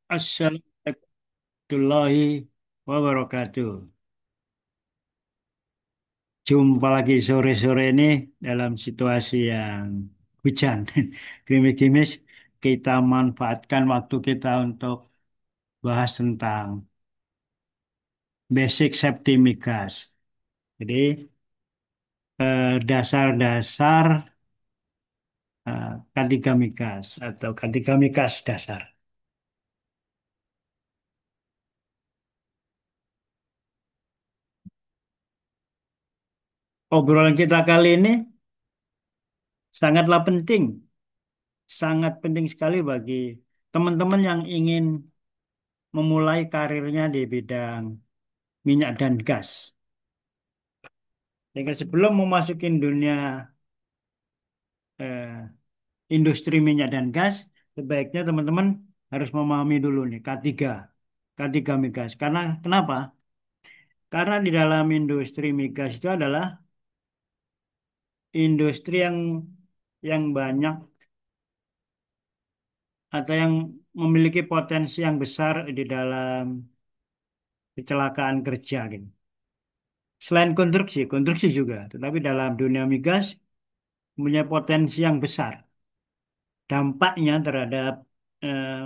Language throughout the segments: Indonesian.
Assalamualaikum warahmatullahi wabarakatuh. Jumpa lagi sore-sore ini dalam situasi yang hujan, gerimis-gerimis. Kita manfaatkan waktu kita untuk bahas tentang basic safety migas. Jadi dasar-dasar K3 migas atau K3 migas dasar. Obrolan kita kali ini sangatlah penting, sangat penting sekali bagi teman-teman yang ingin memulai karirnya di bidang minyak dan gas. Jadi sebelum memasuki dunia eh, industri minyak dan gas, sebaiknya teman-teman harus memahami dulu nih K3, K3 migas. Karena kenapa? Karena di dalam industri migas itu adalah industri yang banyak atau yang memiliki potensi yang besar di dalam kecelakaan kerja gitu. Selain konstruksi, konstruksi juga, tetapi dalam dunia migas punya potensi yang besar dampaknya terhadap eh,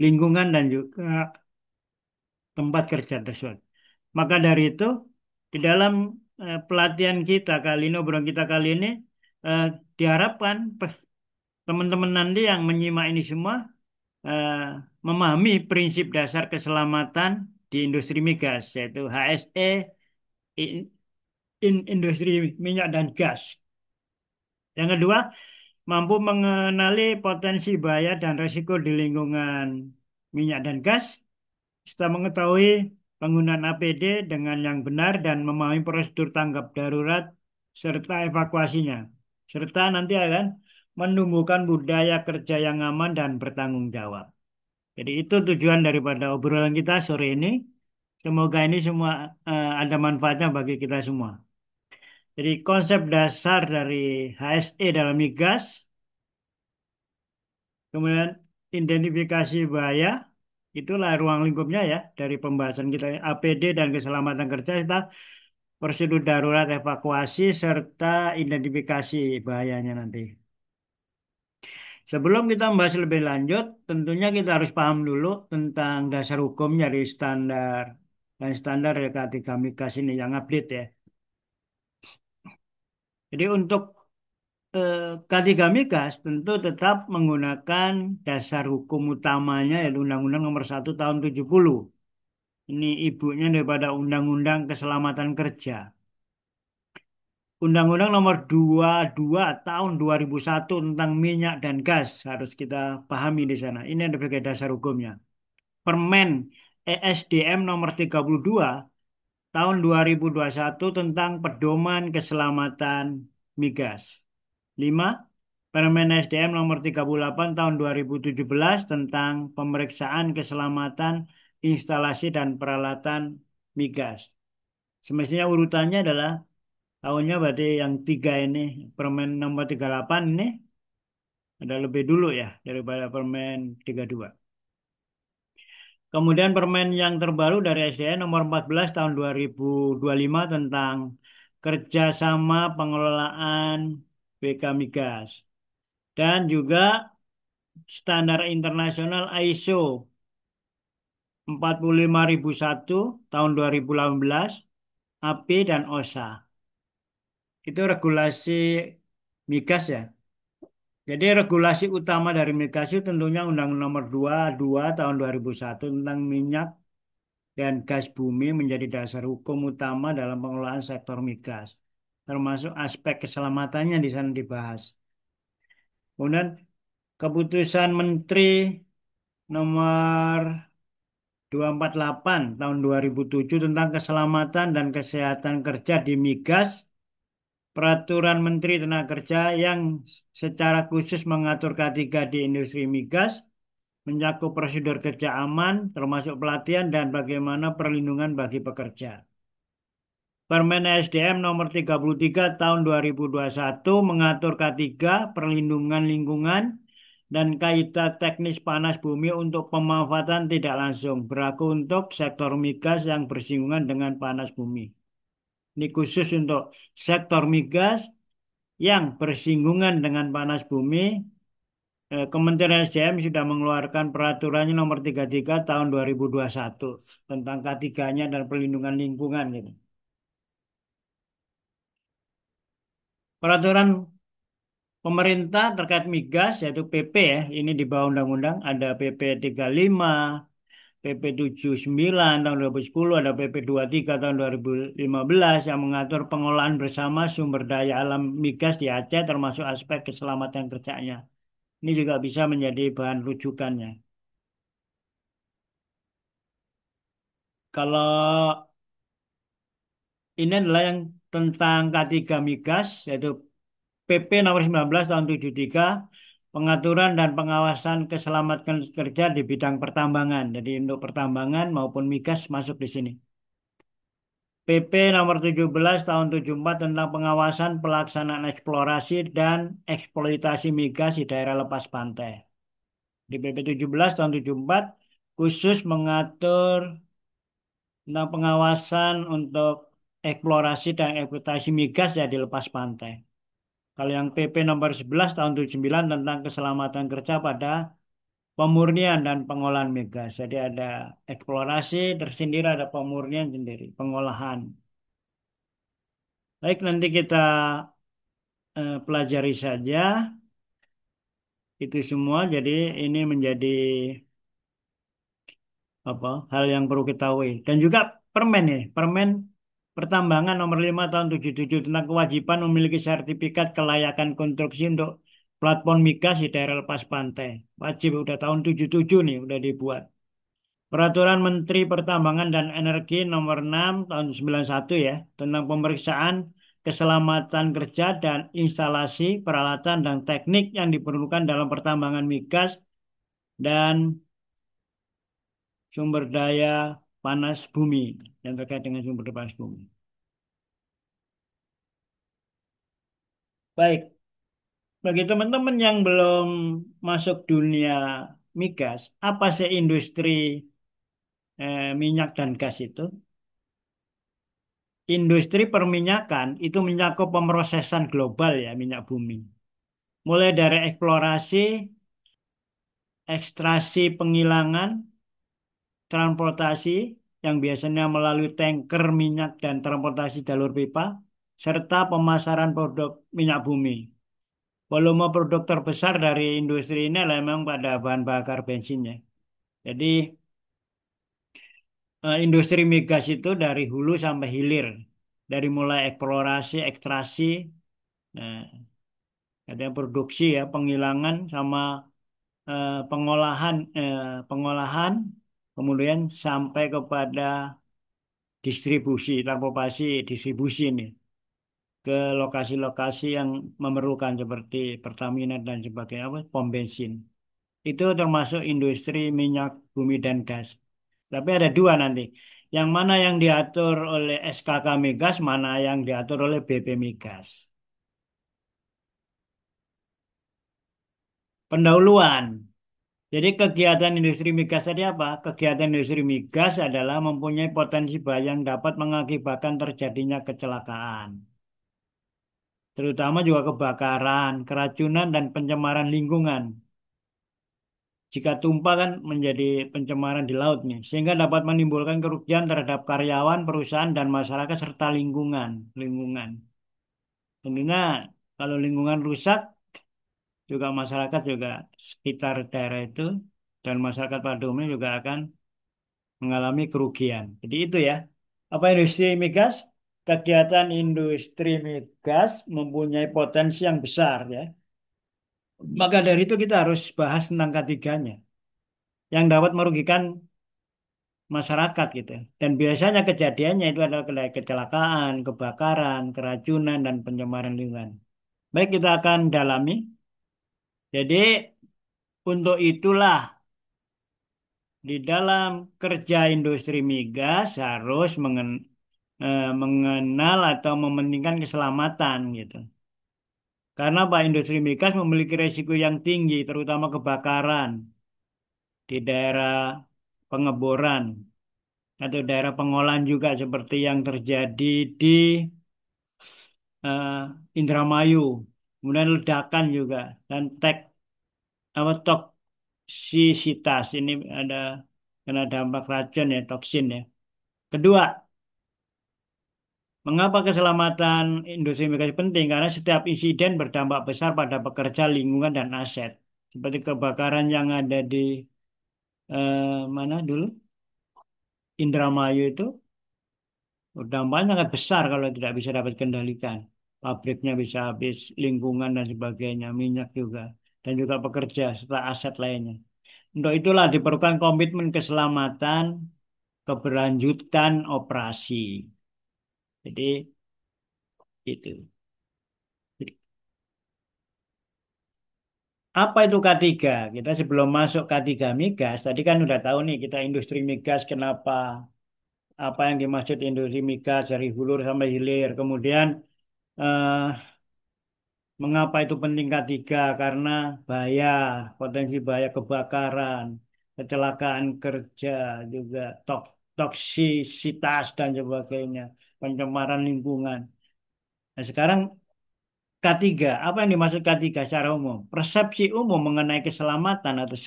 lingkungan dan juga tempat kerja tersebut. Maka dari itu, di dalam pelatihan kita kali ini, obrolan kita kali ini, eh, diharapkan teman-teman nanti yang menyimak ini semua eh, memahami prinsip dasar keselamatan di industri migas, yaitu HSE, in, industri minyak dan gas. Yang kedua, mampu mengenali potensi bahaya dan risiko di lingkungan minyak dan gas, setelah mengetahui penggunaan APD dengan yang benar dan memahami prosedur tanggap darurat serta evakuasinya, serta nanti akan menumbuhkan budaya kerja yang aman dan bertanggung jawab. Jadi itu tujuan daripada obrolan kita sore ini. Semoga ini semua ada manfaatnya bagi kita semua. Jadi konsep dasar dari HSE dalam migas, kemudian identifikasi bahaya, itulah ruang lingkupnya ya dari pembahasan kita APD dan keselamatan kerja serta prosedur darurat evakuasi serta identifikasi bahayanya nanti. Sebelum kita membahas lebih lanjut, tentunya kita harus paham dulu tentang dasar hukum dari standar dan standar ya ketika migas ini yang update ya. Jadi untuk eh, K3 migas tentu tetap menggunakan dasar hukum utamanya yaitu Undang-Undang Nomor 1 Tahun 70. Ini ibunya daripada Undang-Undang Keselamatan Kerja. Undang-Undang Nomor 22 Tahun 2001 tentang minyak dan gas harus kita pahami di sana. Ini ada sebagai dasar hukumnya. Permen ESDM Nomor 32 Tahun 2021 tentang pedoman keselamatan migas. 5. Permen SDM Nomor 38 Tahun 2017 tentang pemeriksaan keselamatan instalasi dan peralatan migas. Semestinya urutannya adalah tahunnya berarti yang tiga ini, Permen nomor 38 ini ada lebih dulu ya daripada Permen 32. Kemudian permen yang terbaru dari SDN nomor 14 tahun 2025 tentang kerjasama pengelolaan BK Migas. Dan juga standar internasional ISO 45001 tahun 2018, AP dan OSA. Itu regulasi migas ya. Jadi regulasi utama dari migas itu tentunya Undang Nomor 22 tahun 2001 tentang minyak dan gas bumi menjadi dasar hukum utama dalam pengelolaan sektor migas. Termasuk aspek keselamatannya di sana dibahas. Kemudian keputusan Menteri nomor 248 tahun 2007 tentang keselamatan dan kesehatan kerja di migas, peraturan Menteri Tenaga Kerja yang secara khusus mengatur K3 di industri migas, mencakup prosedur kerja aman, termasuk pelatihan dan bagaimana perlindungan bagi pekerja. Permen SDM nomor 33 tahun 2021 mengatur K3 perlindungan lingkungan dan kaidah teknis panas bumi untuk pemanfaatan tidak langsung berlaku untuk sektor migas yang bersinggungan dengan panas bumi. Ini khusus untuk sektor migas yang bersinggungan dengan panas bumi. Kementerian SDM sudah mengeluarkan peraturannya nomor 33 tahun 2021 tentang K3-nya dan perlindungan lingkungan gitu. Peraturan pemerintah terkait migas yaitu PP ya, ini di bawah undang-undang ada PP 35, PP 79 tahun 2010, ada PP 23 tahun 2015 yang mengatur pengolahan bersama sumber daya alam migas di Aceh termasuk aspek keselamatan kerjanya. Ini juga bisa menjadi bahan rujukannya. Kalau ini adalah yang tentang K3 migas yaitu PP nomor 19 tahun 73 pengaturan dan pengawasan keselamatan kerja di bidang pertambangan. Jadi untuk pertambangan maupun migas masuk di sini. PP nomor 17 tahun 74 tentang pengawasan pelaksanaan eksplorasi dan eksploitasi migas di daerah lepas pantai. Di PP 17 tahun 74 khusus mengatur tentang pengawasan untuk eksplorasi dan eksploitasi migas ya di lepas pantai. Kalau yang PP nomor 11 tahun 79 tentang keselamatan kerja pada pemurnian dan pengolahan migas. Jadi ada eksplorasi tersendiri, ada pemurnian sendiri, pengolahan. Baik, nanti kita pelajari saja itu semua. Jadi ini menjadi apa hal yang perlu kita ketahui. Dan juga permen ya, permen pertambangan nomor 5 tahun 77 tentang kewajiban memiliki sertifikat kelayakan konstruksi untuk platform migas di daerah lepas pantai. Wajib udah tahun 77 nih udah dibuat. Peraturan Menteri Pertambangan dan Energi nomor 6 tahun 91 ya tentang pemeriksaan keselamatan kerja dan instalasi peralatan dan teknik yang diperlukan dalam pertambangan migas dan sumber daya panas bumi yang terkait dengan sumber daya panas bumi. Baik, bagi teman-teman yang belum masuk dunia migas, apa sih industri minyak dan gas itu? Industri perminyakan itu mencakup pemrosesan global ya minyak bumi. Mulai dari eksplorasi, ekstraksi, penghilangan, transportasi yang biasanya melalui tanker minyak dan transportasi jalur pipa, serta pemasaran produk minyak bumi. Volume produk terbesar dari industri ini adalah memang pada bahan bakar bensinnya. Jadi industri migas itu dari hulu sampai hilir, dari mulai eksplorasi, ekstraksi, nah, ada yang produksi ya, penghilangan sama pengolahan, kemudian sampai kepada distribusi, transportasi, distribusi ini ke lokasi-lokasi yang memerlukan seperti Pertamina dan sebagainya, apa, pom bensin. Itu termasuk industri minyak bumi dan gas. Tapi ada dua nanti. Yang mana yang diatur oleh SKK Migas, mana yang diatur oleh BP Migas. Pendahuluan. Jadi kegiatan industri migas tadi apa? Kegiatan industri migas adalah mempunyai potensi bahaya yang dapat mengakibatkan terjadinya kecelakaan. Terutama juga kebakaran, keracunan, dan pencemaran lingkungan. Jika tumpah kan menjadi pencemaran di laut nih, sehingga dapat menimbulkan kerugian terhadap karyawan, perusahaan, dan masyarakat serta lingkungan. Lingkungan. Tentunya kalau lingkungan rusak, juga masyarakat juga sekitar daerah itu dan masyarakat pada umumnya juga akan mengalami kerugian. Jadi itu ya. Apa industri migas? Kegiatan industri migas mempunyai potensi yang besar ya. Maka dari itu kita harus bahas tentang ketiganya yang dapat merugikan masyarakat gitu. Dan biasanya kejadiannya itu adalah kecelakaan, kebakaran, keracunan, dan pencemaran lingkungan. Baik, kita akan dalami. Jadi untuk itulah di dalam kerja industri migas harus mengenal atau mementingkan keselamatan gitu. Karena Pak industri migas memiliki resiko yang tinggi, terutama kebakaran di daerah pengeboran atau daerah pengolahan juga seperti yang terjadi di eh, Indramayu. Kemudian ledakan juga dan apa toksisitas ini ada kena dampak racun ya, toksin ya. Kedua, mengapa keselamatan industri migas penting? Karena setiap insiden berdampak besar pada pekerja, lingkungan, dan aset. Seperti kebakaran yang ada di mana dulu? Indramayu itu dampaknya sangat besar kalau tidak bisa dapat kendalikan. Pabriknya bisa habis, lingkungan dan sebagainya, minyak juga, dan juga pekerja serta aset lainnya. Untuk itulah diperlukan komitmen keselamatan, keberlanjutan operasi. Jadi itu. Apa itu K3? Kita sebelum masuk K3 migas, tadi kan udah tahu nih kita industri migas kenapa, apa yang dimaksud industri migas dari hulu sampai hilir. Kemudian eh, mengapa itu penting K3? Karena bahaya, potensi bahaya kebakaran, kecelakaan kerja, juga toksisitas dan sebagainya, pencemaran lingkungan. Nah, sekarang K3, apa yang dimaksud K3 secara umum? Persepsi umum mengenai keselamatan atau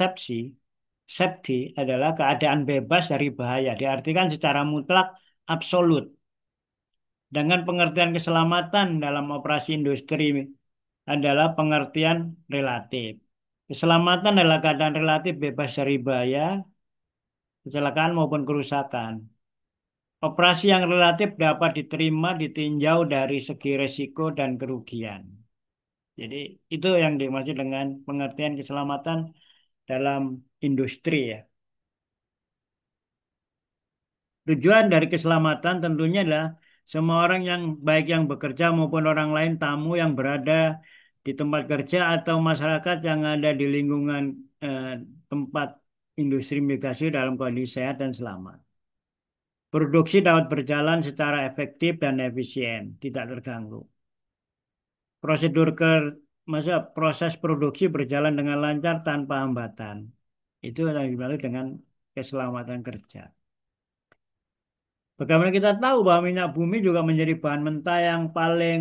safety adalah keadaan bebas dari bahaya, diartikan secara mutlak absolut. Dengan pengertian keselamatan dalam operasi industri adalah pengertian relatif. Keselamatan adalah keadaan relatif bebas dari bahaya, kecelakaan maupun kerusakan. Operasi yang relatif dapat diterima ditinjau dari segi resiko dan kerugian. Jadi itu yang dimaksud dengan pengertian keselamatan dalam industri ya. Tujuan dari keselamatan tentunya adalah semua orang yang baik yang bekerja maupun orang lain tamu yang berada di tempat kerja atau masyarakat yang ada di lingkungan eh, tempat industri migas dalam kondisi sehat dan selamat. Produksi dapat berjalan secara efektif dan efisien, tidak terganggu. Prosedur masa proses produksi berjalan dengan lancar tanpa hambatan. Itu yang dimaksud dengan keselamatan kerja. Bagaimana kita tahu bahwa minyak bumi juga menjadi bahan mentah yang paling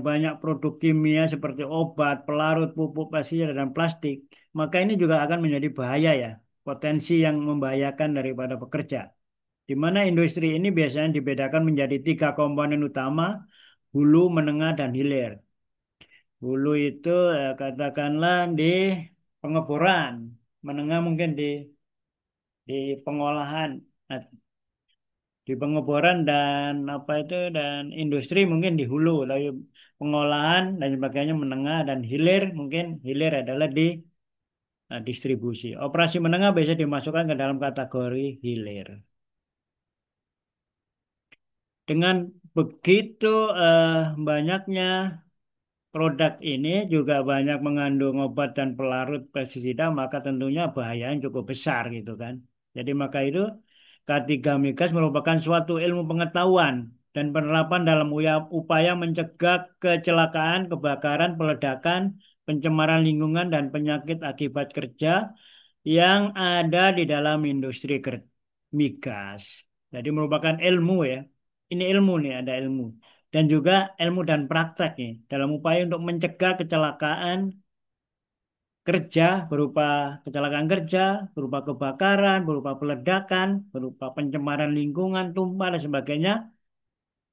banyak produk kimia seperti obat, pelarut, pupuk, pestisida, dan plastik. Maka ini juga akan menjadi bahaya ya, potensi yang membahayakan daripada pekerja. Di mana industri ini biasanya dibedakan menjadi tiga komponen utama, hulu, menengah, dan hilir. Hulu itu katakanlah di pengeboran, menengah mungkin di pengolahan, nah, di pengeboran dan apa itu dan industri mungkin di hulu, tapi pengolahan dan sebagainya menengah dan hilir adalah di distribusi. Operasi menengah biasa dimasukkan ke dalam kategori hilir. Dengan begitu banyaknya produk ini juga banyak mengandung obat dan pelarut pestisida, maka tentunya bahayanya cukup besar gitu kan. Jadi maka itu K3 migas merupakan suatu ilmu pengetahuan dan penerapan dalam upaya mencegah kecelakaan, kebakaran, peledakan, pencemaran lingkungan, dan penyakit akibat kerja yang ada di dalam industri migas. Jadi merupakan ilmu ya. Ini ilmu nih, ada ilmu dan juga ilmu dan praktek nih dalam upaya untuk mencegah kecelakaan kerja berupa kecelakaan kerja, berupa kebakaran, berupa peledakan, berupa pencemaran lingkungan, tumpah dan sebagainya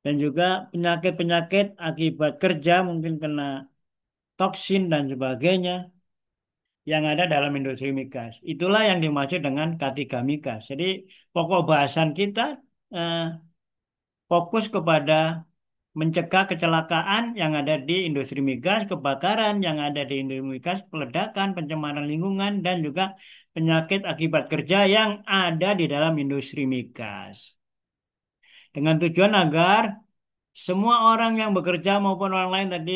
dan juga penyakit-penyakit akibat kerja mungkin kena toksin dan sebagainya yang ada dalam industri migas. Itulah yang dimaksud dengan K3 migas. Jadi pokok bahasan kita eh, fokus kepada mencegah kecelakaan yang ada di industri migas, kebakaran yang ada di industri migas, peledakan, pencemaran lingkungan, dan juga penyakit akibat kerja yang ada di dalam industri migas. Dengan tujuan agar semua orang yang bekerja maupun orang lain tadi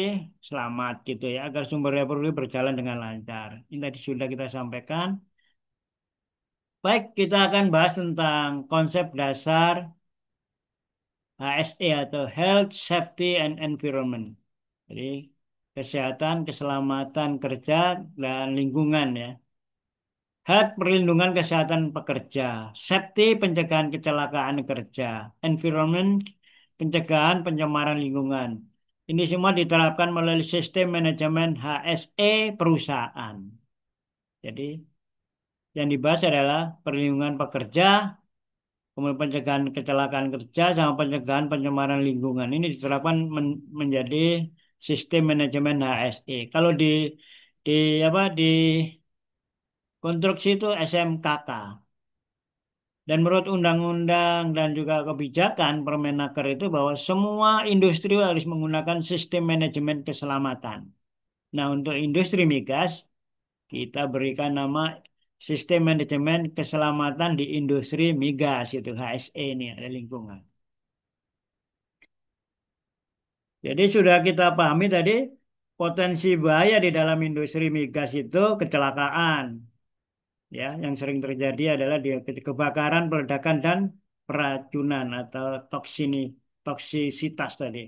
selamat gitu ya, agar sumber daya produksi berjalan dengan lancar. Ini tadi sudah kita sampaikan. Baik, kita akan bahas tentang konsep dasar HSE atau Health, Safety, and Environment. Jadi kesehatan, keselamatan kerja, dan lingkungan ya. Health perlindungan kesehatan pekerja, safety pencegahan kecelakaan kerja, environment pencegahan pencemaran lingkungan. Ini semua diterapkan melalui sistem manajemen HSE perusahaan. Jadi yang dibahas adalah perlindungan pekerja, kemudian pencegahan kecelakaan kerja, sama pencegahan pencemaran lingkungan. Ini diterapkan menjadi sistem manajemen HSE. Kalau di apa di konstruksi itu SMKK. Dan menurut undang-undang dan juga kebijakan Permenaker itu bahwa semua industri harus menggunakan sistem manajemen keselamatan. Nah, untuk industri migas, kita berikan nama sistem manajemen keselamatan di industri migas, itu HSE ini, ada lingkungan. Jadi sudah kita pahami tadi, potensi bahaya di dalam industri migas itu kecelakaan. Ya, yang sering terjadi adalah di kebakaran, peledakan dan peracunan atau toksisitas tadi.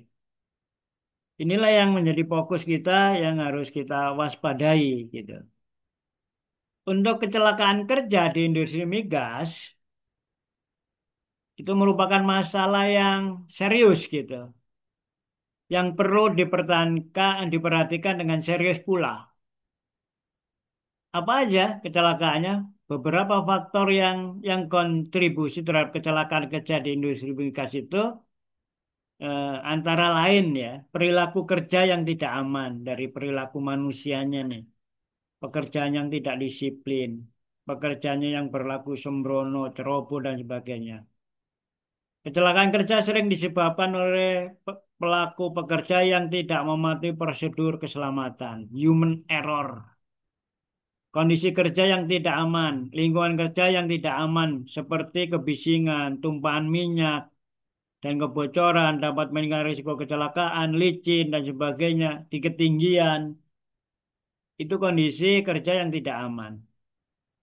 Inilah yang menjadi fokus kita yang harus kita waspadai gitu. Untuk kecelakaan kerja di industri migas itu merupakan masalah yang serius gitu, yang perlu diperhatikan dengan serius pula. Apa aja kecelakaannya? Beberapa faktor yang kontribusi terhadap kecelakaan kerja di industri migas itu antara lain ya, perilaku kerja yang tidak aman dari perilaku manusianya nih, pekerjaan yang tidak disiplin, pekerjaannya yang berlaku sembrono, ceroboh dan sebagainya. Kecelakaan kerja sering disebabkan oleh pelaku pekerja yang tidak mematuhi prosedur keselamatan, human error. Kondisi kerja yang tidak aman, lingkungan kerja yang tidak aman, seperti kebisingan, tumpahan minyak, dan kebocoran dapat meningkatkan risiko kecelakaan, licin, dan sebagainya di ketinggian. Itu kondisi kerja yang tidak aman.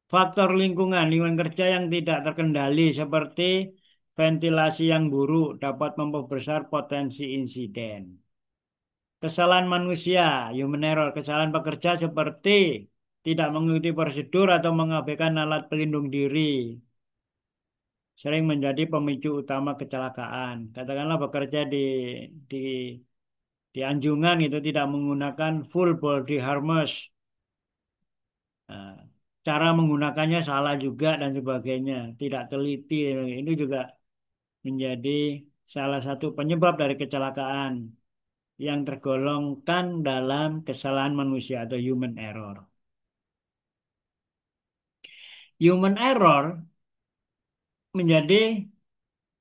Faktor lingkungan kerja yang tidak terkendali seperti ventilasi yang buruk dapat memperbesar potensi insiden. Kesalahan manusia, human error, kesalahan pekerja seperti tidak mengikuti prosedur atau mengabaikan alat pelindung diri, sering menjadi pemicu utama kecelakaan. Katakanlah bekerja di di anjungan itu tidak menggunakan full body harness. Nah, cara menggunakannya salah juga dan sebagainya, tidak teliti. Ini juga menjadi salah satu penyebab dari kecelakaan yang tergolongkan dalam kesalahan manusia atau human error. Human error menjadi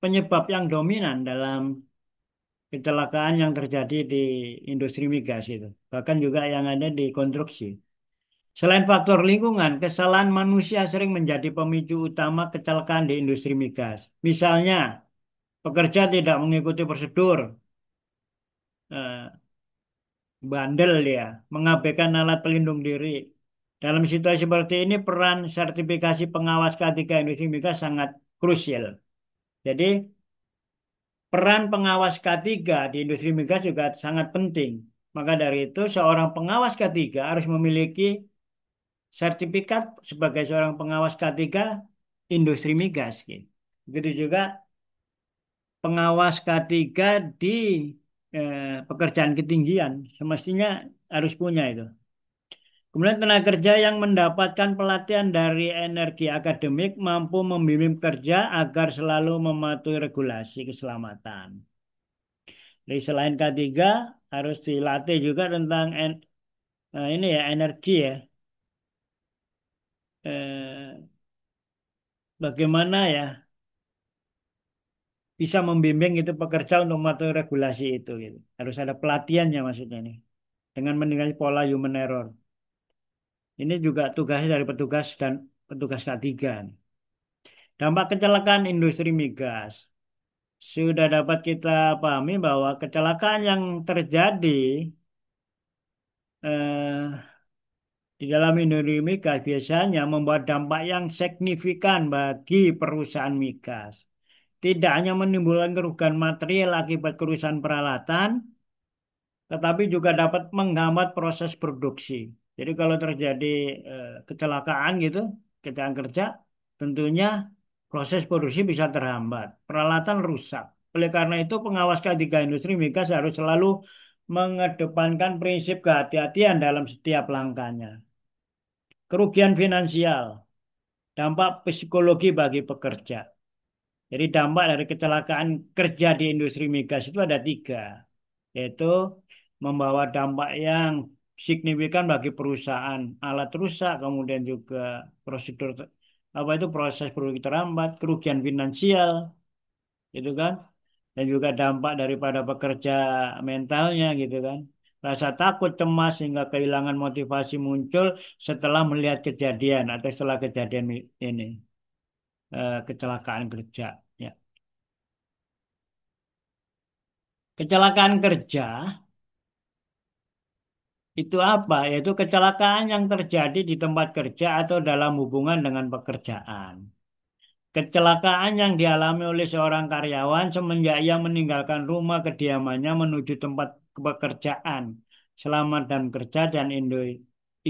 penyebab yang dominan dalam kecelakaan yang terjadi di industri migas itu. Bahkan juga yang ada di konstruksi. Selain faktor lingkungan, kesalahan manusia sering menjadi pemicu utama kecelakaan di industri migas. Misalnya, pekerja tidak mengikuti prosedur, eh, bandel dia, mengabaikan alat pelindung diri. Dalam situasi seperti ini, peran sertifikasi pengawas K3 industri migas sangat krusial. Jadi, peran pengawas K3 di industri migas juga sangat penting. Maka dari itu, seorang pengawas K3 harus memiliki sertifikat sebagai seorang pengawas K3 industri migas. Gitu. Begitu juga pengawas K3 di pekerjaan ketinggian, semestinya harus punya itu. Kemudian tenaga kerja yang mendapatkan pelatihan dari energi akademik mampu membimbing kerja agar selalu mematuhi regulasi keselamatan. Jadi selain K3 harus dilatih juga tentang ini ya energi ya. Eh, Bagaimana ya bisa membimbing itu pekerja untuk mematuhi regulasi itu gitu. Harus ada pelatihannya maksudnya nih. Dengan meninggalkan pola human error. Ini juga tugasnya dari petugas dan petugas K3 nih. Dampak kecelakaan industri migas. Sudah dapat kita pahami bahwa kecelakaan yang terjadi eh, di dalam industri migas biasanya membawa dampak yang signifikan bagi perusahaan migas. Tidak hanya menimbulkan kerugian material akibat kerusakan peralatan, tetapi juga dapat menghambat proses produksi. Jadi kalau terjadi kecelakaan gitu, kecelakaan kerja, tentunya proses produksi bisa terhambat, peralatan rusak. Oleh karena itu, pengawas ketiga industri migas harus selalu mengedepankan prinsip kehati-hatian dalam setiap langkahnya. Kerugian finansial, dampak psikologi bagi pekerja. Jadi dampak dari kecelakaan kerja di industri migas itu ada tiga, yaitu membawa dampak yang signifikan bagi perusahaan, alat rusak, kemudian juga prosedur apa itu proses produksi terhambat, kerugian finansial, gitu kan, dan juga dampak daripada pekerja mentalnya, gitu kan. Rasa takut, cemas, hingga kehilangan motivasi muncul setelah melihat kejadian atau setelah kejadian ini, kecelakaan kerja. Ya. Kecelakaan kerja itu apa? Yaitu kecelakaan yang terjadi di tempat kerja atau dalam hubungan dengan pekerjaan. Kecelakaan yang dialami oleh seorang karyawan semenjak ia meninggalkan rumah kediamannya menuju tempat pekerjaan, selamat dan kerja dan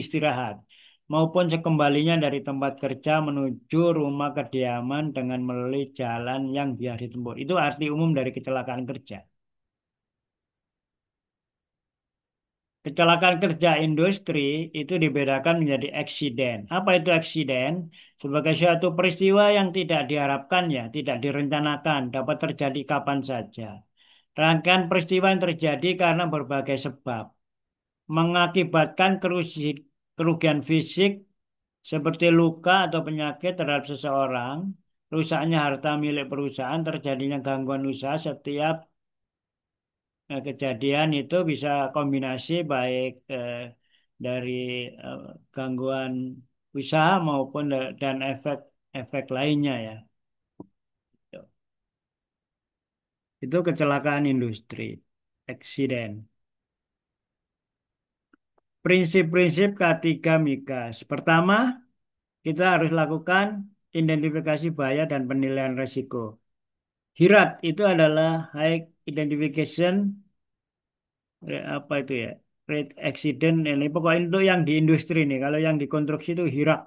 istirahat, maupun sekembalinya dari tempat kerja menuju rumah kediaman dengan melalui jalan yang biasa ditempuh. Itu arti umum dari kecelakaan kerja. Kecelakaan kerja industri itu dibedakan menjadi eksiden. Apa itu eksiden? Sebagai suatu peristiwa yang tidak diharapkan ya, tidak direncanakan, dapat terjadi kapan saja. Rangkaian peristiwa yang terjadi karena berbagai sebab, mengakibatkan kerugian fisik seperti luka atau penyakit terhadap seseorang, rusaknya harta milik perusahaan, terjadinya gangguan usaha setiap kejadian itu bisa kombinasi baik dari eh, gangguan usaha maupun dan efek-efek lainnya ya. Itu kecelakaan industri, eksiden. Prinsip-prinsip K3 Migas. Pertama, kita harus lakukan identifikasi bahaya dan penilaian risiko. HIRAT itu adalah High Identification apa itu ya? Rate Accident ini pokoknya itu yang di industri nih. Kalau yang di konstruksi itu HIRAK.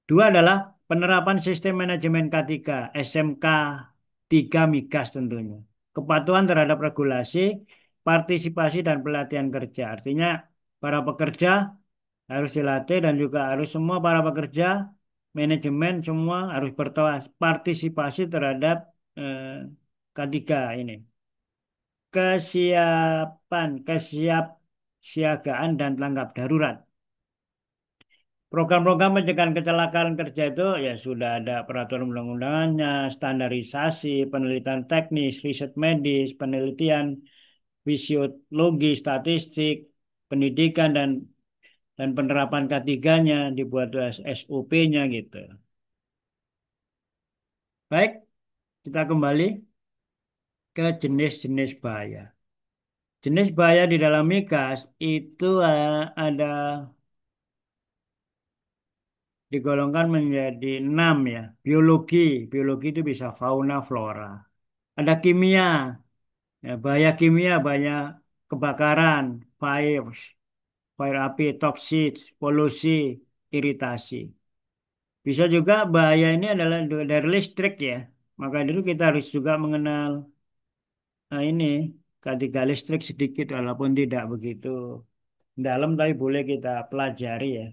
Dua adalah penerapan sistem manajemen K3, SMK 3 Migas tentunya. Kepatuhan terhadap regulasi, partisipasi dan pelatihan kerja. Artinya para pekerja harus dilatih dan juga harus semua para pekerja, manajemen semua harus berpartisipasi terhadap eh, K3 ini. Kesiapsiagaan dan tanggap darurat. Program-program pencegahan kecelakaan kerja itu ya sudah ada peraturan undang-undangannya, standarisasi, penelitian teknis, riset medis, penelitian fisiologi, statistik, pendidikan dan penerapan ketiganya dibuat SOP-nya gitu. Baik, kita kembali ke jenis-jenis bahaya. Jenis bahaya di dalam migas itu ada digolongkan menjadi 6 ya. Biologi, biologi itu bisa fauna, flora. Ada kimia, ya, bahaya kimia, bahaya kebakaran, fires, fire api, toxic, polusi, iritasi. Bisa juga bahaya ini adalah dari listrik ya. Maka dulu kita harus juga mengenal ini ketika listrik sedikit walaupun tidak begitu dalam tapi boleh kita pelajari ya.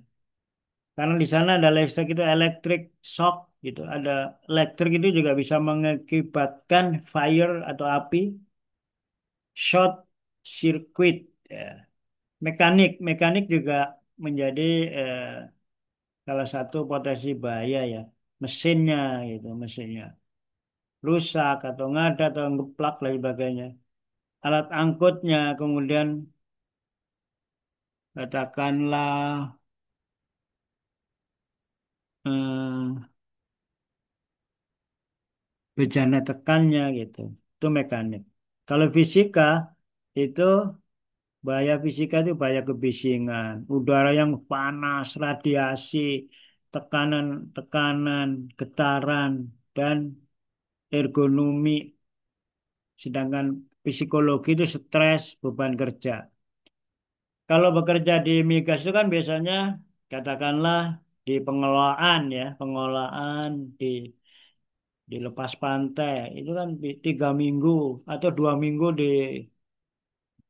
Karena di sana ada listrik itu electric shock gitu. Ada elektrik itu juga bisa mengakibatkan fire atau api, short circuit ya. Mekanik juga menjadi eh, salah satu potensi bahaya ya. Mesinnya gitu, mesinnya rusak atau ngadat atau ngeplak dan sebagainya. Alat angkutnya kemudian katakanlah eh, bejana tekannya gitu. Itu mekanik. Kalau fisika itu bahaya fisika itu bahaya kebisingan, udara yang panas, radiasi, tekanan, tekanan, getaran, dan ergonomi. Sedangkan psikologi itu stres, beban kerja. Kalau bekerja di migas itu kan biasanya katakanlah di pengelolaan ya, pengelolaan di di lepas pantai itu kan 3 minggu atau 2 minggu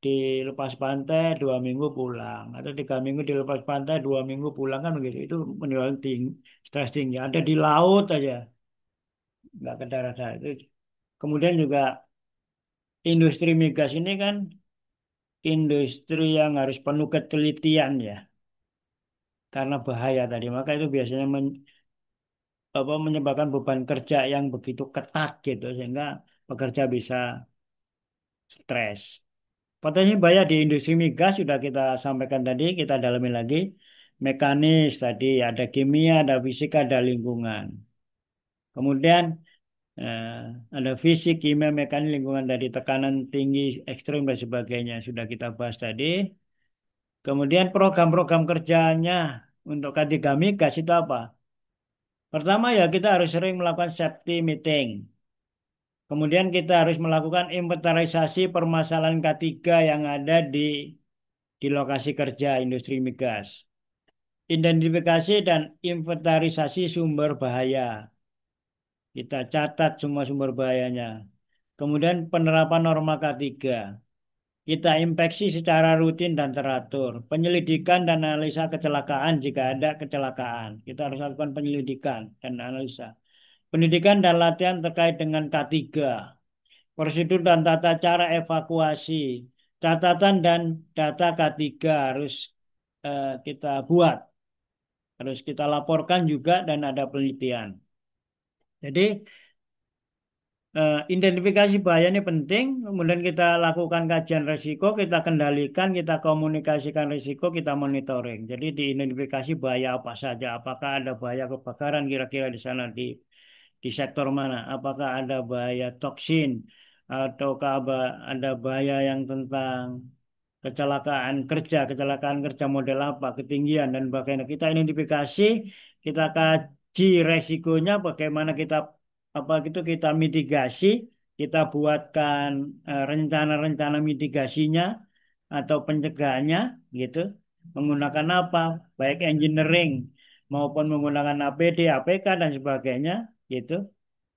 di lepas pantai, 2 minggu pulang atau 3 minggu di lepas pantai, 2 minggu pulang kan begitu. Itu menimbulkan stres tinggi. Ada di laut aja, nggak ke darat-darat. Kemudian juga industri migas ini kan industri yang harus penuh ketelitian ya, karena bahaya tadi. Maka itu biasanya menyebabkan beban kerja yang begitu ketat gitu, sehingga pekerja bisa stres. Potensi bahaya di industri migas sudah kita sampaikan tadi, kita dalami lagi. Mekanis tadi, ada kimia, ada fisika, ada lingkungan. Kemudian eh, ada fisik, kimia, mekanik, lingkungan dari tekanan tinggi, ekstrim dan sebagainya. Sudah kita bahas tadi. Kemudian program-program kerjanya untuk K3 Migas itu apa? Pertama ya kita harus sering melakukan safety meeting. Kemudian kita harus melakukan inventarisasi permasalahan K3 yang ada di lokasi kerja industri migas. Identifikasi dan inventarisasi sumber bahaya. Kita catat semua sumber bahayanya. Kemudian penerapan norma K3. Kita inspeksi secara rutin dan teratur. Penyelidikan dan analisa kecelakaan jika ada kecelakaan. Kita harus lakukan penyelidikan dan analisa. Pendidikan dan latihan terkait dengan K3. Prosedur dan tata cara evakuasi. Catatan dan data K3 harus kita buat. Harus kita laporkan juga dan ada penelitian. Jadi identifikasi bahaya ini penting, kemudian kita lakukan kajian risiko, kita kendalikan, kita komunikasikan risiko, kita monitoring. Jadi diidentifikasi bahaya apa saja, apakah ada bahaya kebakaran kira-kira di sana di sektor mana, apakah ada bahaya toksin, ataukah ada bahaya yang tentang kecelakaan kerja model apa, ketinggian dan sebagainya. Kita identifikasi, kita kaji resikonya, bagaimana kita apa gitu kita mitigasi, kita buatkan rencana-rencana mitigasinya atau pencegahannya gitu. Menggunakan apa? Baik engineering maupun menggunakan APD, APK dan sebagainya gitu.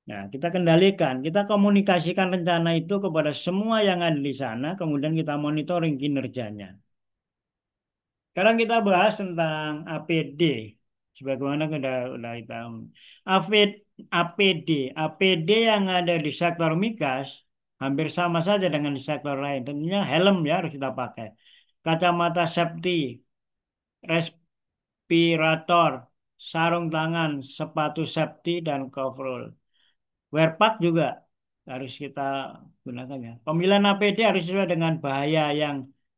Nah, kita kendalikan, kita komunikasikan rencana itu kepada semua yang ada di sana, kemudian kita monitoring kinerjanya. Sekarang kita bahas tentang APD. Sebagaimana udah kita APD, APD yang ada di sektor migas hampir sama saja dengan di sektor lain. Tentunya helm ya harus kita pakai. Kacamata safety, respirator, sarung tangan, sepatu safety dan coverall. Wear pack juga harus kita gunakan ya. Pemilihan APD harus sesuai dengan bahaya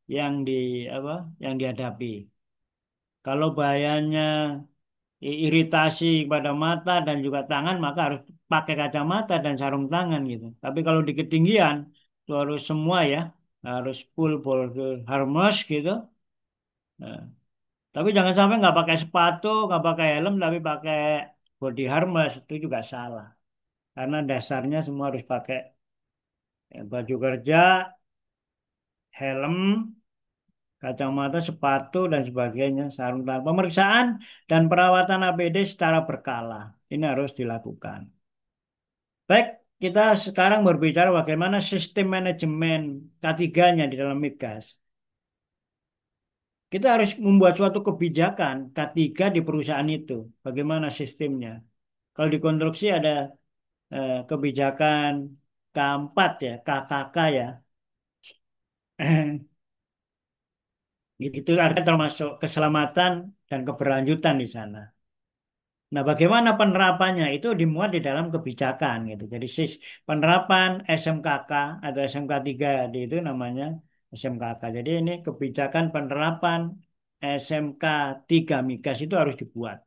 yang di apa yang dihadapi. Kalau bahayanya iritasi pada mata dan juga tangan, maka harus pakai kacamata dan sarung tangan gitu. Tapi kalau di ketinggian itu harus semua ya, harus full harness gitu. Nah, tapi jangan sampai nggak pakai sepatu, nggak pakai helm, tapi pakai body harness itu juga salah. Karena dasarnya semua harus pakai baju kerja, helm, kacamata, sepatu, dan sebagainya, sarung tangan. Pemeriksaan dan perawatan APD secara berkala. Ini harus dilakukan. Baik, kita sekarang berbicara bagaimana sistem manajemen K3-nya di dalam migas. Kita harus membuat suatu kebijakan K3 di perusahaan itu. Bagaimana sistemnya? Kalau di konstruksi ada kebijakan K4 ya, KKK ya. Itu artinya termasuk keselamatan dan keberlanjutan di sana. Nah, bagaimana penerapannya itu dimuat di dalam kebijakan gitu. Jadi penerapan SMKK atau SMK 3 itu namanya SMKK. Jadi ini kebijakan penerapan SMK 3 migas itu harus dibuat.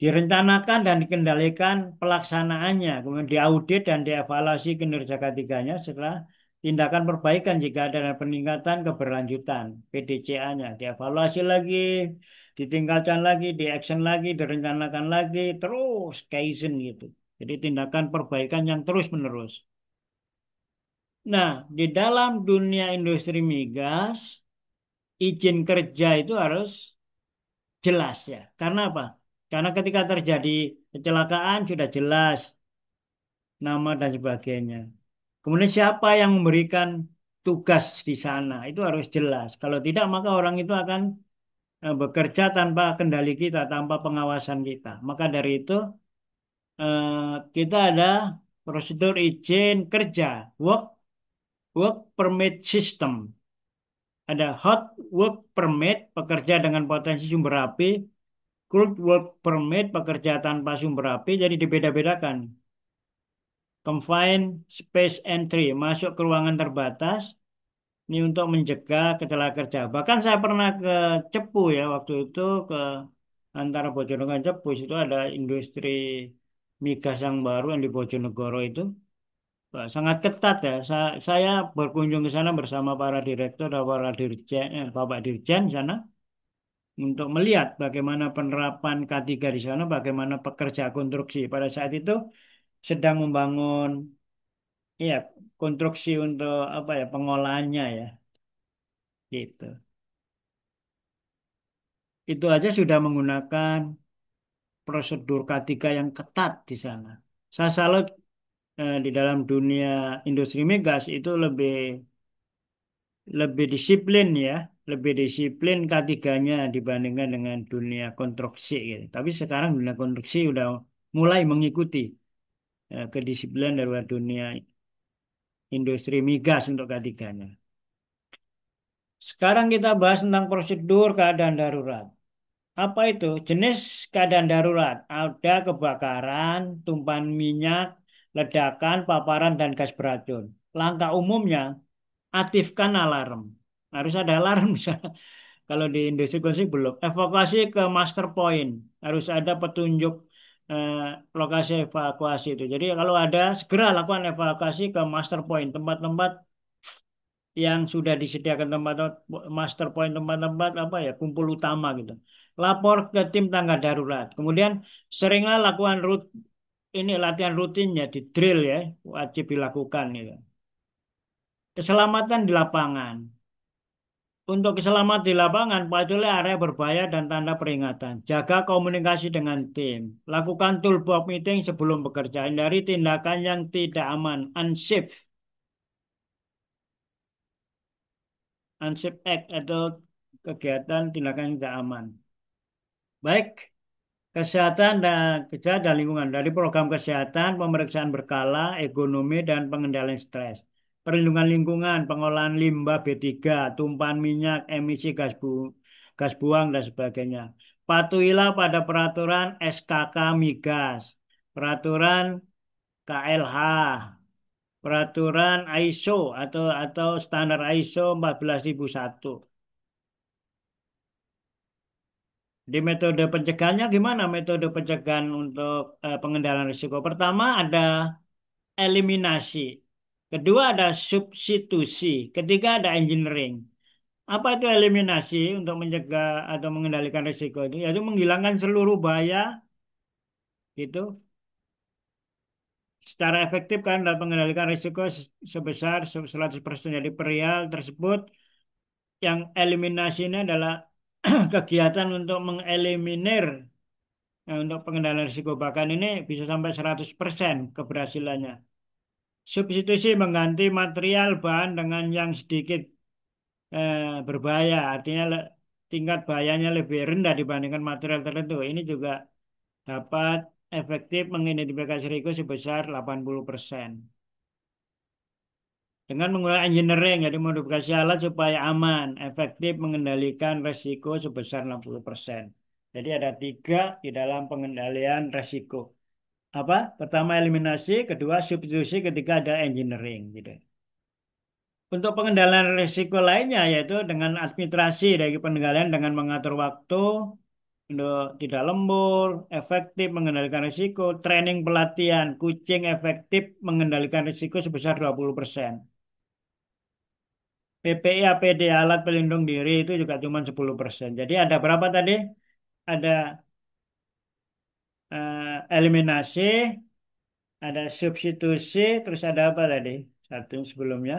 Direncanakan dan dikendalikan pelaksanaannya, kemudian diaudit dan dievaluasi kinerja ketiganya setelah tindakan perbaikan jika ada peningkatan keberlanjutan PDCA-nya, dievaluasi lagi, ditingkatkan lagi, di-action lagi, direncanakan lagi, terus kaizen gitu. Jadi tindakan perbaikan yang terus-menerus. Nah, di dalam dunia industri migas, izin kerja itu harus jelas ya. Karena apa? Karena ketika terjadi kecelakaan sudah jelas nama dan sebagainya. Kemudian siapa yang memberikan tugas di sana itu harus jelas. Kalau tidak, maka orang itu akan bekerja tanpa kendali kita, tanpa pengawasan kita. Maka dari itu kita ada prosedur izin kerja, work work permit system. Ada hot work permit pekerja dengan potensi sumber api, cold work permit pekerja tanpa sumber api, jadi dibeda-bedakan. Confined space entry masuk ke ruangan terbatas. Ini untuk mencegah kecelakaan kerja. Bahkan saya pernah ke Cepu ya waktu itu ke antara Bojonegoro dan Cepu itu ada industri migas yang baru yang di Bojonegoro itu. Wah, sangat ketat ya. Saya berkunjung ke sana bersama para direktur dan para dirjen, Bapak Dirjen di sana untuk melihat bagaimana penerapan K3 di sana, bagaimana pekerja konstruksi. Pada saat itu sedang membangun ya konstruksi untuk apa ya pengolahannya ya gitu. Itu aja sudah menggunakan prosedur K3 yang ketat di sana. Saya salut di dalam dunia industri migas itu lebih lebih disiplin ya, lebih disiplin K3-nya dibandingkan dengan dunia konstruksi gitu. Tapi sekarang dunia konstruksi udah mulai mengikuti kedisiplinan dari dunia industri migas untuk K3-nya. Sekarang kita bahas tentang prosedur keadaan darurat. Apa itu? Jenis keadaan darurat. Ada kebakaran, tumpahan minyak, ledakan, paparan, dan gas beracun. Langkah umumnya, aktifkan alarm. Harus ada alarm. Kalau di industri konstruksi belum. Evakuasi ke master point. Harus ada petunjuk eh, lokasi evakuasi itu. Jadi kalau ada, segera lakukan evakuasi ke master point. Tempat-tempat yang sudah disediakan tempat master point tempat-tempat apa ya kumpul utama gitu. Lapor ke tim tangga darurat. Kemudian seringlah lakukan ini latihan rutinnya di drill ya, wajib dilakukan gitu. Keselamatan di lapangan. Untuk keselamatan di lapangan, patuhi area berbahaya dan tanda peringatan. Jaga komunikasi dengan tim. Lakukan toolbox meeting sebelum bekerja. Hindari tindakan yang tidak aman, unsafe, unsafe act atau kegiatan tindakan yang tidak aman. Baik, kesehatan dan kesehatan dan lingkungan dari program kesehatan, pemeriksaan berkala, ekonomi dan pengendalian stres. Perlindungan lingkungan, pengolahan limbah B3, tumpahan minyak, emisi gas buang dan sebagainya. Patuhilah pada peraturan SKK migas, peraturan KLH, peraturan ISO atau standar ISO 14001. Di metode pencegahannya gimana metode pencegahan untuk pengendalian risiko? Pertama ada eliminasi. Kedua ada substitusi. Ketiga ada engineering. Apa itu eliminasi untuk mencegah atau mengendalikan risiko ini? Yaitu menghilangkan seluruh bahaya gitu secara efektif kan dalam mengendalikan risiko sebesar 100%. Jadi perial tersebut yang eliminasi ini adalah kegiatan untuk mengeliminir. Nah, untuk pengendalian risiko bahkan ini bisa sampai 100% keberhasilannya. Substitusi mengganti material bahan dengan yang sedikit berbahaya, artinya tingkat bahayanya lebih rendah dibandingkan material tertentu. Ini juga dapat efektif mengidentifikasi risiko sebesar 80%. Dengan menggunakan engineering, jadi modifikasi alat supaya aman, efektif mengendalikan risiko sebesar 60%. Jadi ada tiga di dalam pengendalian risiko. Apa? Pertama eliminasi, kedua substitusi, ketiga ada engineering gitu. Untuk pengendalian risiko lainnya yaitu dengan administrasi dari pengendalian dengan mengatur waktu untuk tidak lembur, efektif mengendalikan risiko, training pelatihan, kucing efektif mengendalikan risiko sebesar 20%. PPI APD alat pelindung diri itu juga cuma 10%. Jadi ada berapa tadi? Ada eliminasi, ada substitusi, terus ada apa tadi? satu sebelumnya.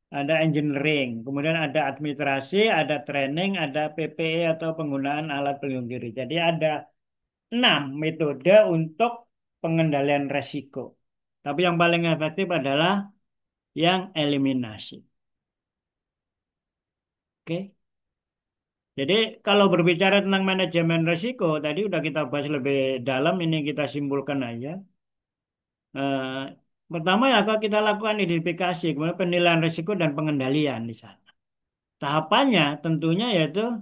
Ada engineering, kemudian ada administrasi, ada training, ada PPE atau penggunaan alat pelindung diri. Jadi ada 6 metode untuk pengendalian resiko. Tapi yang paling efektif adalah yang eliminasi. Oke. Jadi kalau berbicara tentang manajemen risiko, tadi udah kita bahas lebih dalam, ini kita simpulkan aja. Eh, Pertama ya kalau kita lakukan identifikasi, kemudian penilaian risiko dan pengendalian di sana. Tahapannya tentunya yaitu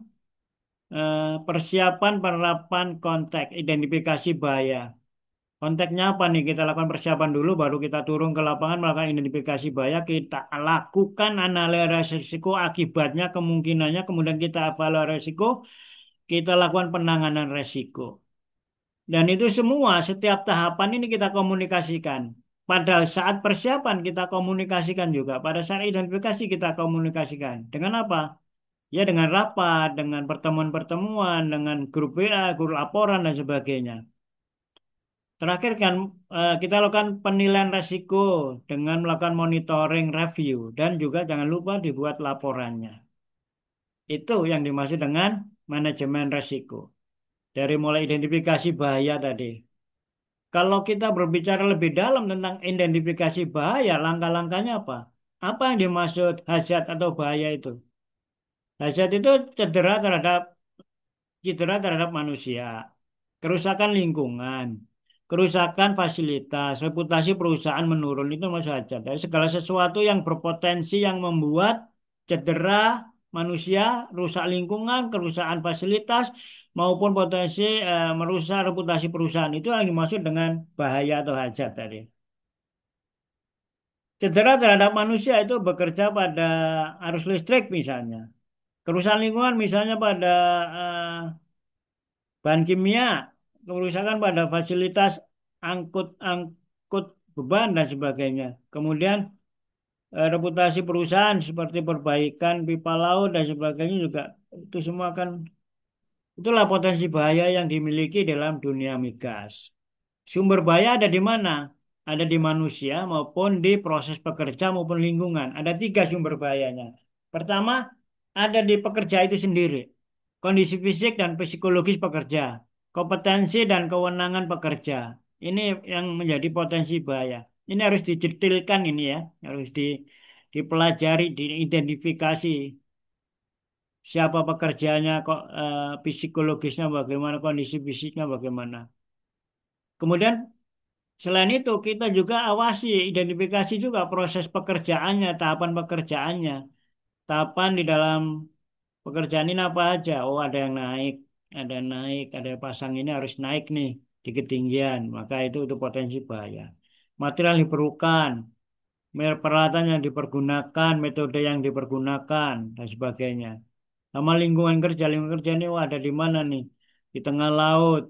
persiapan penerapan konteks, identifikasi bahaya. Konteksnya apa nih? Kita lakukan persiapan dulu, baru kita turun ke lapangan melakukan identifikasi bahaya. Kita lakukan analisis risiko akibatnya, kemungkinannya, kemudian kita evaluasi risiko, kita lakukan penanganan risiko. Dan itu semua, setiap tahapan ini kita komunikasikan. Pada saat persiapan kita komunikasikan juga. Pada saat identifikasi kita komunikasikan. Dengan apa? Ya dengan rapat, dengan pertemuan-pertemuan, dengan grup WA, grup laporan, dan sebagainya. Terakhir kan kita lakukan penilaian risiko dengan melakukan monitoring review. Dan juga jangan lupa dibuat laporannya. Itu yang dimaksud dengan manajemen risiko. Dari mulai identifikasi bahaya tadi. Kalau kita berbicara lebih dalam tentang identifikasi bahaya, langkah-langkahnya apa? Apa yang dimaksud hazard atau bahaya itu? Hazard itu cedera terhadap manusia, kerusakan lingkungan, kerusakan fasilitas, reputasi perusahaan menurun itu maksud hazard. Dari segala sesuatu yang berpotensi yang membuat cedera manusia, rusak lingkungan, kerusakan fasilitas maupun potensi merusak reputasi perusahaan itu yang dimaksud dengan bahaya atau hajat tadi. Cedera terhadap manusia itu bekerja pada arus listrik misalnya. Kerusakan lingkungan misalnya pada bahan kimia, kerusakan pada fasilitas angkut beban dan sebagainya. Kemudian reputasi perusahaan seperti perbaikan pipa laut dan sebagainya juga itu semua kan itulah potensi bahaya yang dimiliki dalam dunia migas. Sumber bahaya ada di mana? Ada di manusia maupun di proses pekerja maupun lingkungan. Ada 3 sumber bahayanya. Pertama, ada di pekerja itu sendiri. Kondisi fisik dan psikologis pekerja. Kompetensi dan kewenangan pekerja. Ini yang menjadi potensi bahaya. Ini harus dicetilkan ini ya. Harus dipelajari, diidentifikasi. Siapa pekerjanya, kok psikologisnya bagaimana, kondisi fisiknya bagaimana. Kemudian selain itu, kita juga awasi, identifikasi juga proses pekerjaannya, tahapan pekerjaannya. Tahapan di dalam pekerjaan ini apa aja? Oh, ada yang naik, ada yang pasang ini harus naik nih di ketinggian. Maka itu potensi bahaya. Material yang diperlukan, peralatan yang dipergunakan, metode yang dipergunakan, dan sebagainya. Sama lingkungan kerja ini oh, ada di mana nih? Di tengah laut,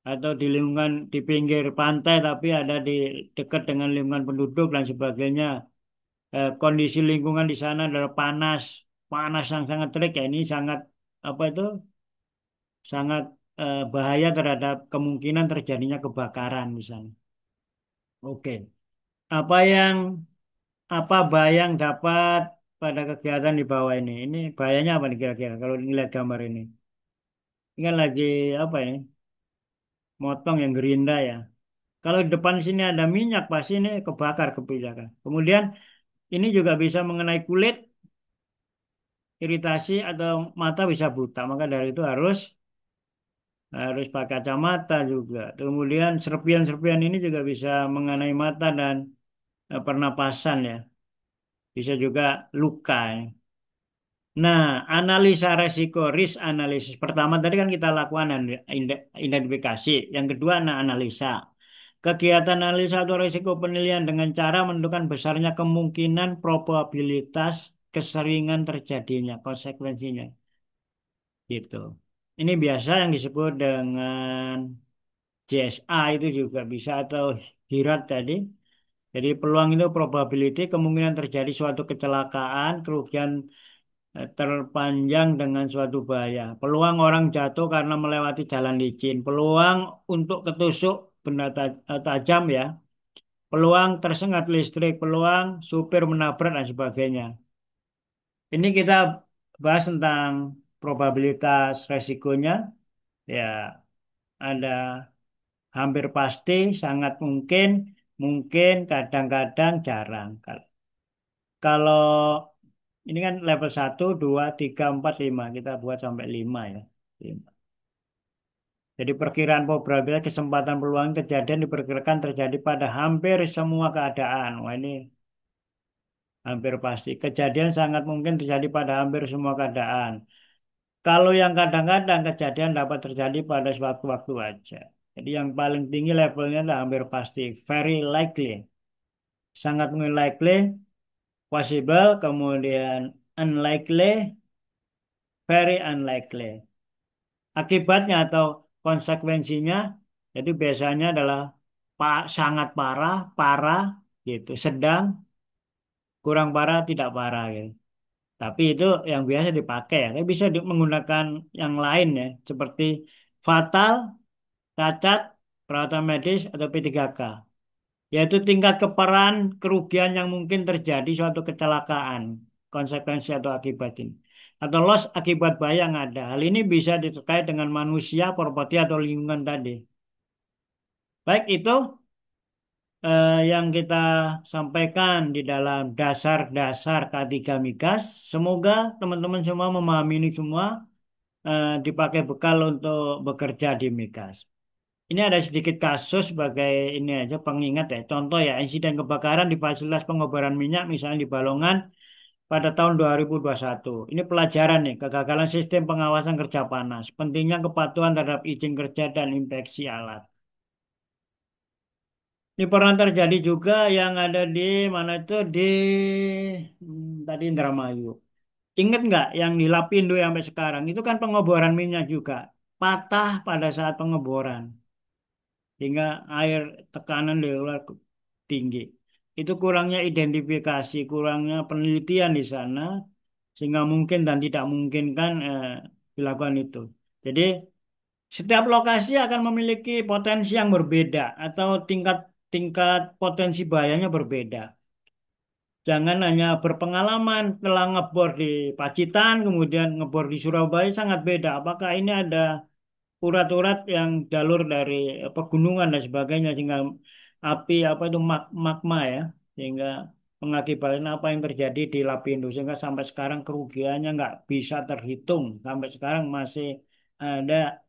atau di lingkungan di pinggir pantai tapi ada di dekat dengan lingkungan penduduk dan sebagainya. Kondisi lingkungan di sana adalah panas, panas yang sangat terik ya ini sangat apa itu sangat bahaya terhadap kemungkinan terjadinya kebakaran misalnya. Oke, apa yang apa bahaya yang dapat pada kegiatan di bawah ini? Ini bahayanya apa nih kira-kira kalau lihat gambar ini? Ini kan lagi apa ini? Motong yang gerinda ya. Kalau di depan sini ada minyak, pasti ini kebakar kebijakan. Kemudian ini juga bisa mengenai kulit, iritasi atau mata bisa buta. Maka dari itu harus harus pakai kacamata juga. Kemudian serpian-serpian ini juga bisa mengenai mata dan pernapasan ya. Bisa juga luka ya. Nah, analisa resiko, risk analysis. Pertama tadi kan kita lakukan identifikasi. Yang kedua, analisa. Kegiatan analisa atau risiko penilaian dengan cara menentukan besarnya kemungkinan probabilitas keseringan terjadinya, konsekuensinya. Gitu. Ini biasa yang disebut dengan JSA itu juga bisa atau HIRAT tadi. Jadi peluang itu probability kemungkinan terjadi suatu kecelakaan, kerugian terpanjang dengan suatu bahaya. Peluang orang jatuh karena melewati jalan licin. Peluang untuk ketusuk benda tajam ya. peluang tersengat listrik, peluang supir menabrak dan sebagainya. Ini kita bahas tentang probabilitas resikonya. Ya, ada hampir pasti, sangat mungkin, mungkin, kadang-kadang, jarang. Kalau ini kan level 1, 2, 3, 4, 5. Kita buat sampai 5 ya. 5. Jadi perkiraan probabilitas kesempatan peluang kejadian diperkirakan terjadi pada hampir semua keadaan. Wah, ini hampir pasti. Kejadian sangat mungkin terjadi pada hampir semua keadaan. Kalau yang kadang-kadang kejadian dapat terjadi pada suatu waktu aja. Jadi yang paling tinggi levelnya adalah hampir pasti. Very likely. Sangat mungkin likely, possible, kemudian unlikely, very unlikely. Akibatnya atau konsekuensinya, jadi biasanya adalah sangat parah, parah, gitu, sedang, kurang parah, tidak parah, gitu. Tapi itu yang biasa dipakai ya. Tapi bisa menggunakan yang lain ya, seperti fatal, cacat, perawatan medis, atau P3K. Yaitu tingkat keparahan kerugian yang mungkin terjadi suatu kecelakaan, konsekuensi atau akibat ini. Atau loss akibat bahaya yang ada. Hal ini bisa diterkait dengan manusia, properti, atau lingkungan tadi. Baik, itu yang kita sampaikan di dalam dasar-dasar K3 Migas. Semoga teman-teman semua memahami ini semua, dipakai bekal untuk bekerja di Migas. Ini ada sedikit kasus sebagai ini aja pengingat ya. Contoh ya, insiden kebakaran di fasilitas pengobaran minyak misalnya di Balongan pada tahun 2021. Ini pelajaran nih, kegagalan sistem pengawasan kerja panas, pentingnya kepatuhan terhadap izin kerja dan inspeksi alat. Ini pernah terjadi juga yang ada di mana itu di tadi Indramayu. Ingat nggak yang di Lapindo sampai sekarang? Itu kan pengeboran minyak juga. Patah pada saat pengeboran. Sehingga air tekanan di luar tinggi. Itu kurangnya identifikasi, kurangnya penelitian di sana, sehingga mungkin dan tidak mungkin kan dilakukan itu. Jadi setiap lokasi akan memiliki potensi yang berbeda atau tingkat tingkat potensi bahayanya berbeda. Jangan hanya berpengalaman telah ngebor di Pacitan, kemudian ngebor di Surabaya sangat beda. Apakah ini ada urat-urat yang jalur dari pegunungan dan sebagainya sehingga api apa itu magma ya, sehingga mengakibatkan apa yang terjadi di Lapindo sehingga sampai sekarang kerugiannya nggak bisa terhitung, sampai sekarang masih ada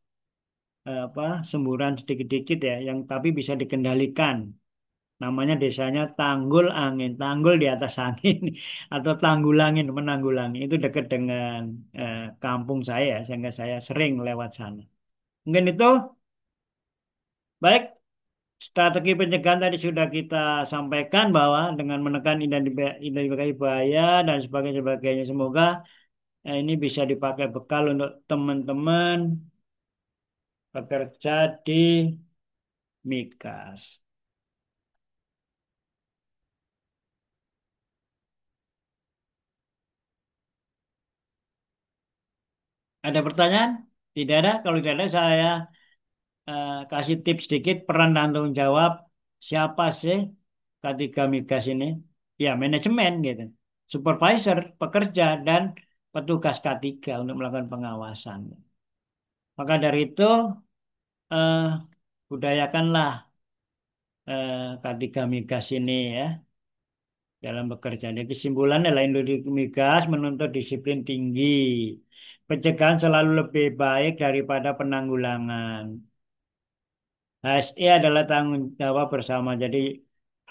apa semburan sedikit-sedikit ya yang tapi bisa dikendalikan. Namanya desanya Tanggul Angin, tanggul di atas angin atau Tanggulangin, menanggulangi. Itu dekat dengan kampung saya sehingga saya sering lewat sana. Mungkin itu. Baik, strategi pencegahan tadi sudah kita sampaikan bahwa dengan menekan identifikasi bahaya dan sebagainya, semoga ini bisa dipakai bekal untuk teman-teman bekerja di Migas. Ada pertanyaan? Tidak ada. Kalau tidak ada, saya kasih tips sedikit peran dan tanggung jawab siapa sih ketiga migas ini? Ya, manajemen gitu. Supervisor, pekerja, dan petugas K3 untuk melakukan pengawasan. Maka dari itu, eh, budayakanlah K3 migas ini ya dalam bekerja. Jadi kesimpulannya adalah industri migas menuntut disiplin tinggi. Pencegahan selalu lebih baik daripada penanggulangan. HSE adalah tanggung jawab bersama. Jadi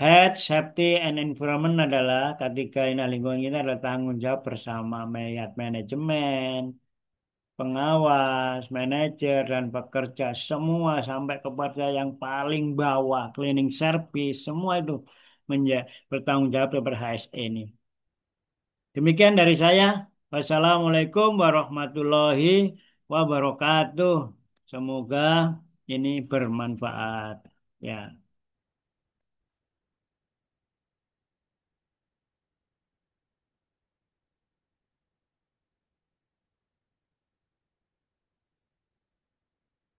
health, safety, and environment adalah ketiga ini lingkungan kita adalah tanggung jawab bersama. Manajemen, pengawas, manajer, dan pekerja semua sampai kepada yang paling bawah, cleaning service, semua itu bertanggung jawab kepada HSE ini. Demikian dari saya. Wassalamualaikum warahmatullahi wabarakatuh. Semoga ini bermanfaat. Ya.